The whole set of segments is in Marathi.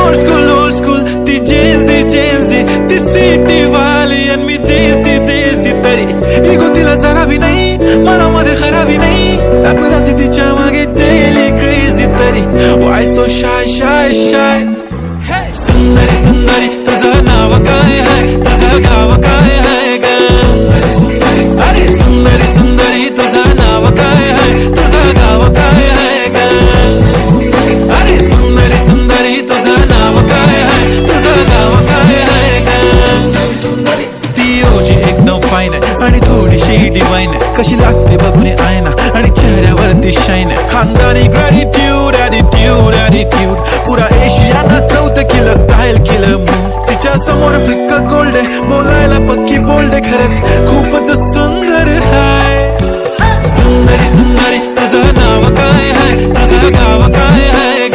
old school ती जेन्झी ती सिटी वाली आणि मी देसी तरी इगो तिला जरा भी नाही मनामध्ये खराबी नाही अपराधी तिच्या मागे डेली क्रेझी तरी why so shy सुंदरी तुझं नाव काय आहे तुझं गाव काय आहे ग अरे सुंदरी तुझं नाव काय आहे तुझं गाव काय आहे ग अरे सुंदरी तुझं नाव काय आहे तुझं गाव काय आहे ग ती ओजी एकदम फाईन आहे आणि थोडीशी डिवाइन आहे कशी लागते बघून आयना आणि चेहऱ्यावरती शाईन आहे खानदानी ॲटिट्यूड पुरा एशियाना चौथं किलं स्टाईल केलं मूड तिच्या समोर फिक्का गोल्ड आहे बोलायला पक्की बोल्ड आहे खरंच खूपच सुंदर हाय सुंदरी तुझं नाव काय आहे तुझं गाव काय आहे ग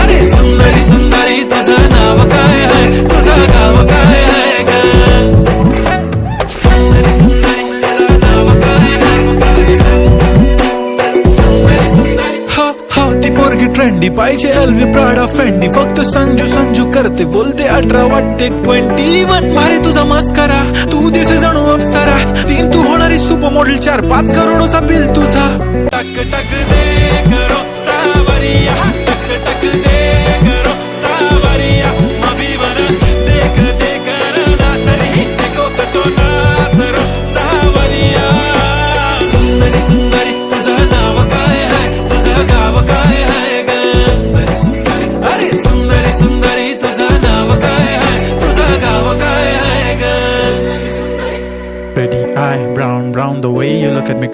अरे सुंदरी तुझं नाव काय आहे तुझं गाव काय आहे ग हो ती पोरगी ट्रेंडी पाहिजे एलवी प्राडा फेंडी फक्त संजू करते बोलते 18 वाटते 21 भारी तुझा मस्करा तू दिसे जणू अप्सरा 3 तू होणारी सुपर मॉडेल 4-5 करोडचा बिल तुझा टक दे करो सावरिया टक दे करो सावरिया मभी वन देख ना तरी देखो तो नाचरो सावरिया सुंदरी तुझं नाव काय आहे तुझं गाव काय आहे ग अरे सुंदरी तुझं नाव काय आहे तुझं गाव काय आहे ग Pretty eye, brown, the way you look at me